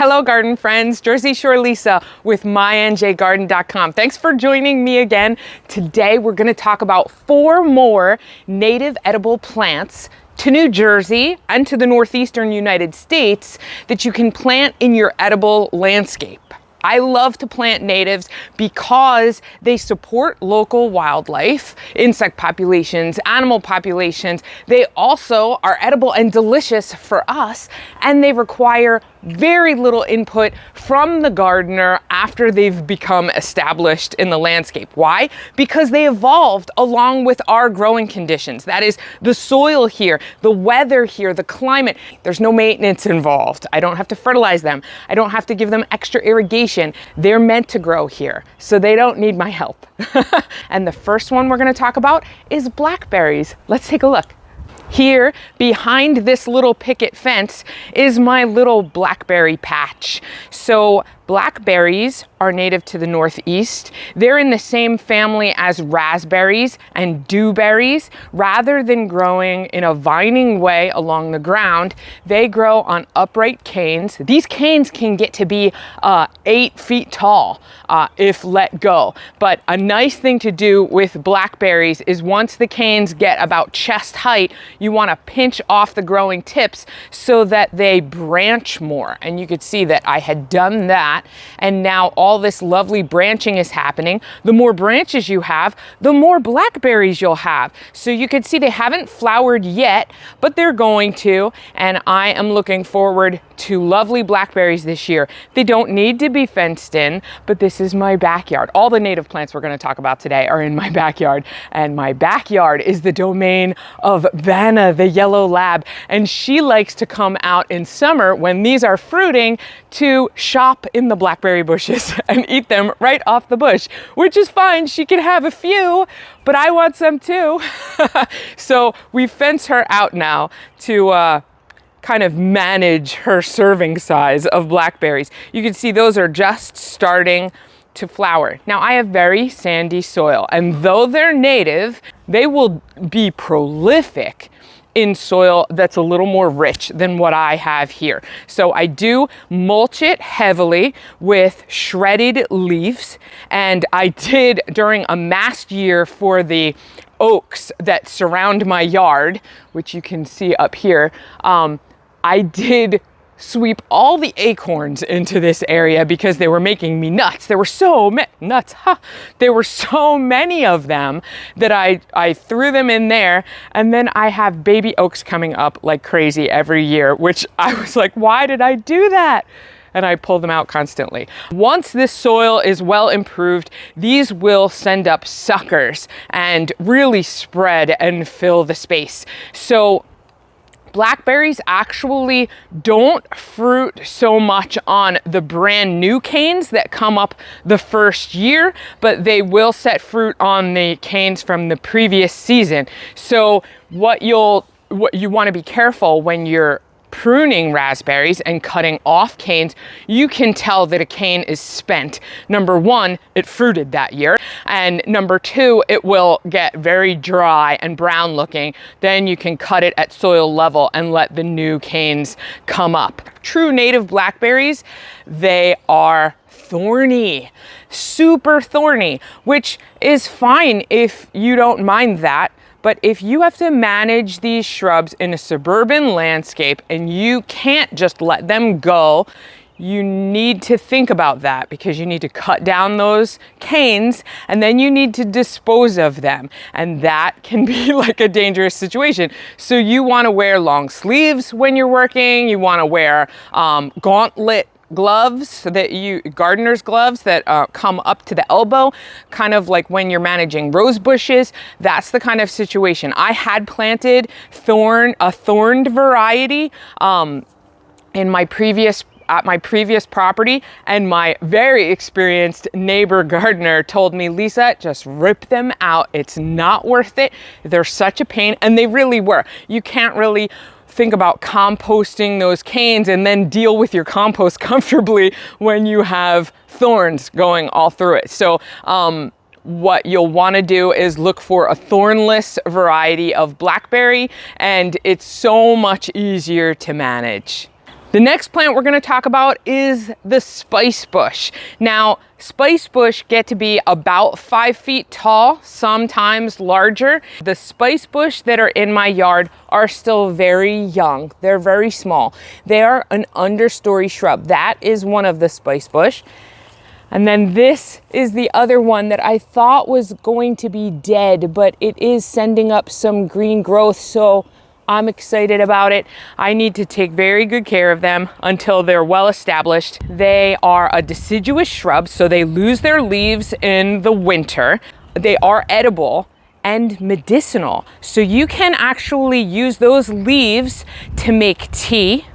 Hello garden friends, Jersey Shore Lisa with MyNJGarden.com. Thanks for joining me again. Today we're going to talk about 4 more native edible plants to New Jersey and to the northeastern United States that you can plant in your edible landscape. I love to plant natives because they support local wildlife, insect populations, animal populations. They also are edible and delicious for us, and they require very little input from the gardener after they've become established in the landscape. Why? Because they evolved along with our growing conditions. That is the soil here, the weather here, the climate. There's no maintenance involved. I don't have to fertilize them. I don't have to give them extra irrigation. They're meant to grow here, so they don't need my help. And the first one we're going to talk about is blackberries. Let's take a look. Here, behind this little picket fence, is my little blackberry patch. So blackberries are native to the Northeast. They're in the same family as raspberries and dewberries. Rather than growing in a vining way along the ground, they grow on upright canes. These canes can get to be 8 feet tall if let go. But a nice thing to do with blackberries is once the canes get about chest height, you want to pinch off the growing tips so that they branch more. And you could see that I had done that, and now all this lovely branching is happening. The more branches you have, the more blackberries you'll have. So you can see they haven't flowered yet, but they're going to, and I am looking forward to lovely blackberries this year. They don't need to be fenced in, but this is my backyard. All the native plants we're going to talk about today are in my backyard, and my backyard is the domain of Vanna, the yellow lab, and she likes to come out in summer when these are fruiting to shop in the blackberry bushes and eat them right off the bush, which is fine. She can have a few, but I want some too. So we fence her out now to kind of manage her serving size of blackberries. You can see those are just starting to flower. Now I have very sandy soil, and though they're native, they will be prolific in soil that's a little more rich than what I have here. So I do mulch it heavily with shredded leaves, and I did during a mast year for the oaks that surround my yard, which you can see up here. I did sweep all the acorns into this area because they were making me nuts. There were so many nuts, There were so many of them that I threw them in there, and then I have baby oaks coming up like crazy every year, which I was like, why did I do that? And I pull them out constantly. Once this soil is well improved, these will send up suckers and really spread and fill the space. So blackberries actually don't fruit so much on the brand new canes that come up the first year, but they will set fruit on the canes from the previous season. So what you want to be careful when you're pruning raspberries and cutting off canes, you can tell that a cane is spent. Number 1, it fruited that year, and number 2, it will get very dry and brown looking. Then you can cut it at soil level and let the new canes come up. True native blackberries, they are thorny, super thorny, which is fine if you don't mind that. But if you have to manage these shrubs in a suburban landscape and you can't just let them go, you need to think about that, because you need to cut down those canes and then you need to dispose of them. And that can be like a dangerous situation. So you want to wear long sleeves when you're working. You want to wear gauntlet gloves, so that gardener's gloves that come up to the elbow, kind of like when you're managing rose bushes. That's the kind of situation. I had planted a thorned variety in my previous property, and my very experienced neighbor gardener told me, Lisa, just rip them out. It's not worth it. They're such a pain, and they really were. You can't really think about composting those canes and then deal with your compost comfortably when you have thorns going all through it. So what you'll want to do is look for a thornless variety of blackberry, and it's so much easier to manage. The next plant we're going to talk about is the spice bush. Now, spice bush get to be about 5 feet tall, sometimes larger. The spice bush that are in my yard are still very young. They're very small. They are an understory shrub. That is one of the spice bush. And then this is the other one that I thought was going to be dead, but it is sending up some green growth, so I'm excited about it. I need to take very good care of them until they're well established. They are a deciduous shrub, so they lose their leaves in the winter. They are edible and medicinal. So you can actually use those leaves to make tea,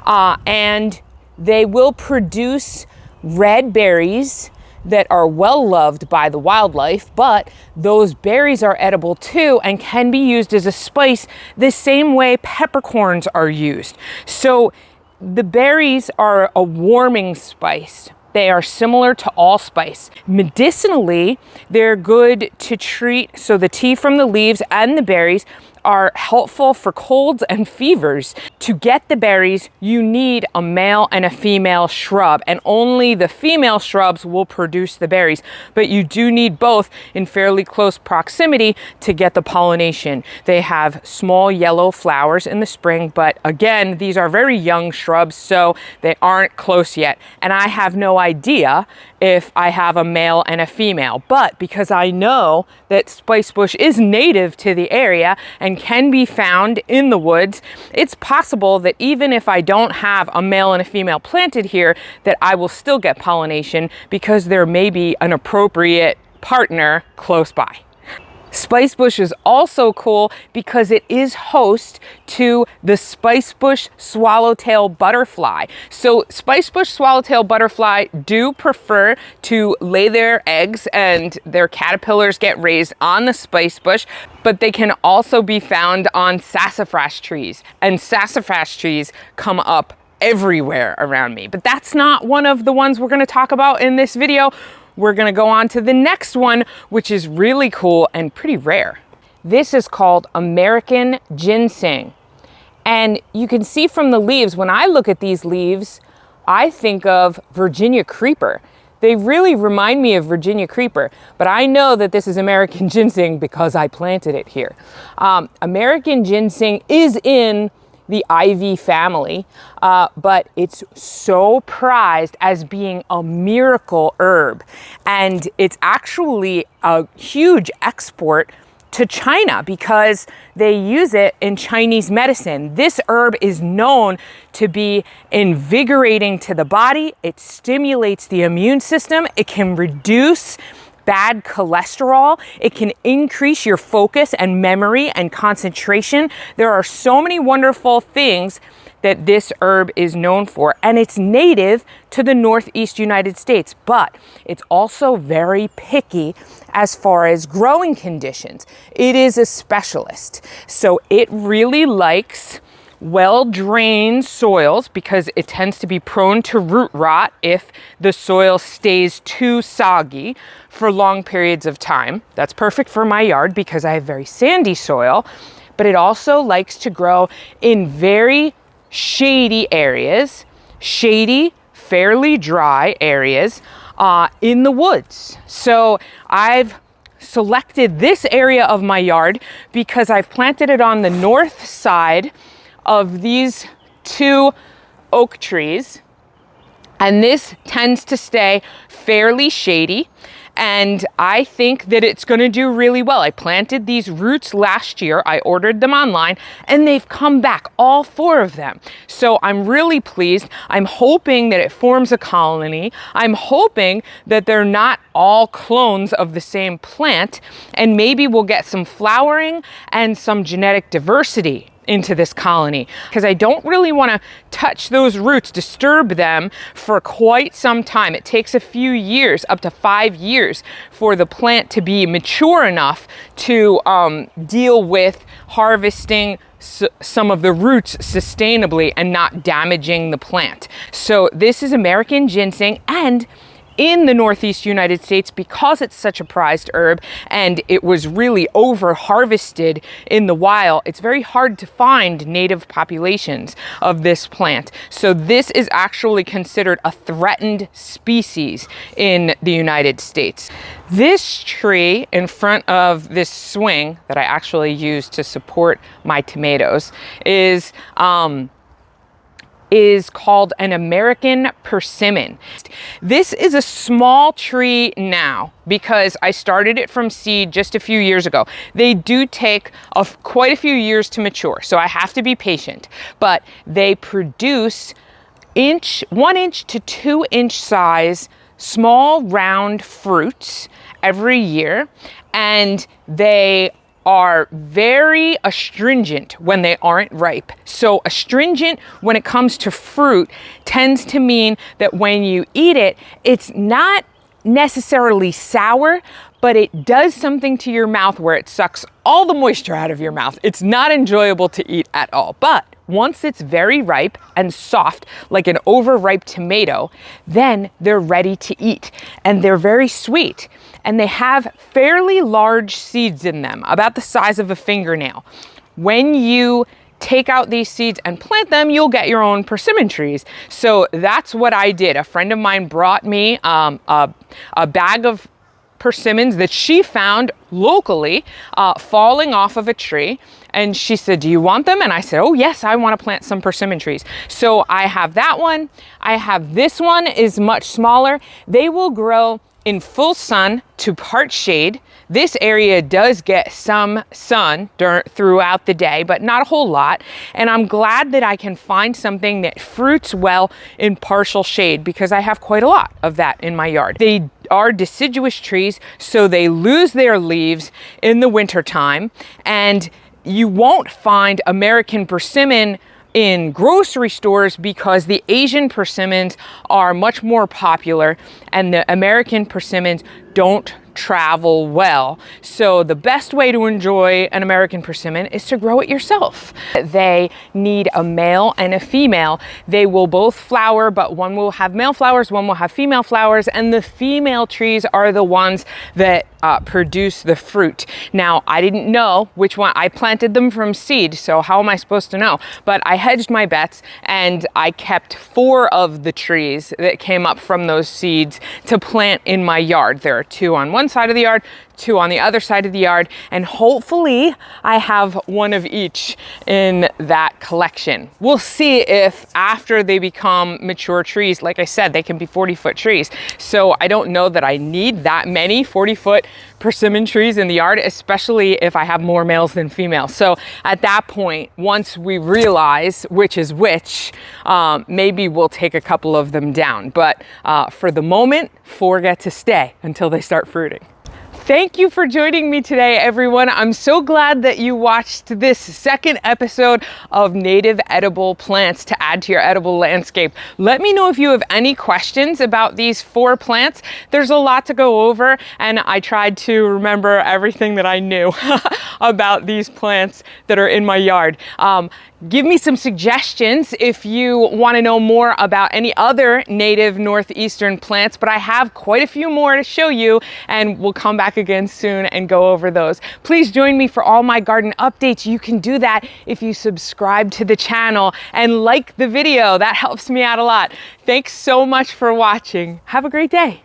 and they will produce red berries that are well loved by the wildlife, but those berries are edible too and can be used as a spice the same way peppercorns are used. So the berries are a warming spice. They are similar to allspice. Medicinally, they're good to treat, so the tea from the leaves and the berries are helpful for colds and fevers. To get the berries, you need a male and a female shrub, and only the female shrubs will produce the berries. But you do need both in fairly close proximity to get the pollination. They have small yellow flowers in the spring, but again, these are very young shrubs, so they aren't close yet. And I have no idea if I have a male and a female, but because I know that spice bush is native to the area and can be found in the woods, it's possible that even if I don't have a male and a female planted here, that I will still get pollination because there may be an appropriate partner close by. Spice bush is also cool because it is host to the spice bush swallowtail butterfly. So spice bush swallowtail butterfly do prefer to lay their eggs and their caterpillars get raised on the spice bush, but they can also be found on sassafras trees, and sassafras trees come up everywhere around me. But that's not one of the ones we're going to talk about in this video. We're gonna go on to the next one, which is really cool and pretty rare. This is called American ginseng. And you can see from the leaves, when I look at these leaves, I think of Virginia creeper. They really remind me of Virginia creeper, but I know that this is American ginseng because I planted it here. American ginseng is in the ivy family, but it's so prized as being a miracle herb. And it's actually a huge export to China because they use it in Chinese medicine. This herb is known to be invigorating to the body. It stimulates the immune system. It can reduce bad cholesterol. It can increase your focus and memory and concentration. There are so many wonderful things that this herb is known for, and it's native to the Northeast United States, but it's also very picky as far as growing conditions. It is a specialist, so it really likes well-drained soils because it tends to be prone to root rot if the soil stays too soggy for long periods of time. That's perfect for my yard because I have very sandy soil, but it also likes to grow in very shady areas, shady, fairly dry areas in the woods. So I've selected this area of my yard because I've planted it on the north side of these two oak trees, and this tends to stay fairly shady, and I think that it's going to do really well. I planted these roots last year. I ordered them online and they've come back, all 4 of them. So I'm really pleased. I'm hoping that it forms a colony. I'm hoping that they're not all clones of the same plant, and maybe we'll get some flowering and some genetic diversity into this colony, because I don't really want to touch those roots, disturb them for quite some time. It takes a few years, up to 5 years, for the plant to be mature enough to deal with harvesting some of the roots sustainably and not damaging the plant. So this is American ginseng, and in the Northeast United States, because it's such a prized herb and it was really over harvested in the wild, it's very hard to find native populations of this plant. So this is actually considered a threatened species in the United States. This tree in front of this swing that I actually use to support my tomatoes is called an American Persimmon. This is a small tree now because I started it from seed just a few years ago. They do take quite a few years to mature, so I have to be patient, but they produce 1 inch to 2 inch size small round fruits every year, and they are very astringent when they aren't ripe. So astringent when it comes to fruit tends to mean that when you eat it, it's not necessarily sour, but it does something to your mouth where it sucks all the moisture out of your mouth. It's not enjoyable to eat at all. But once it's very ripe and soft, like an overripe tomato, then they're ready to eat. And they're very sweet. And they have fairly large seeds in them, about the size of a fingernail. When you take out these seeds and plant them, you'll get your own persimmon trees. So that's what I did. A friend of mine brought me a bag of persimmons that she found locally falling off of a tree. And she said, "Do you want them?" And I said, "Oh yes, I want to plant some persimmon trees." So I have that one. I have this one, is much smaller. They will grow in full sun to part shade. This area does get some sun throughout the day, but not a whole lot. And I'm glad that I can find something that fruits well in partial shade, because I have quite a lot of that in my yard. They are deciduous trees, so they lose their leaves in the wintertime, and you won't find American persimmon in grocery stores because the Asian persimmons are much more popular and the American persimmons don't travel well. So the best way to enjoy an American persimmon is to grow it yourself. They need a male and a female. They will both flower, but one will have male flowers, one will have female flowers, and the female trees are the ones that produce the fruit. Now, I didn't know which one. I planted them from seed, so how am I supposed to know? But I hedged my bets and I kept 4 of the trees that came up from those seeds to plant in my yard. There are 2 on one side of the yard, 2 on the other side of the yard, and hopefully I have one of each in that collection. We'll see if after they become mature trees, like I said, they can be 40-foot trees. So I don't know that I need that many 40-foot persimmon trees in the yard, especially if I have more males than females. So at that point, once we realize which is which, maybe we'll take a couple of them down. But for the moment, 4 get to stay until they start fruiting. Thank you for joining me today, everyone. I'm so glad that you watched this second episode of Native Edible Plants to add to your edible landscape. Let me know if you have any questions about these 4 plants. There's a lot to go over, and I tried to remember everything that I knew about these plants that are in my yard. Give me some suggestions if you want to know more about any other native northeastern plants, but I have quite a few more to show you, and we'll come back again soon and go over those. Please join me for all my garden updates. You can do that if you subscribe to the channel and like the video. That helps me out a lot. Thanks so much for watching. Have a great day.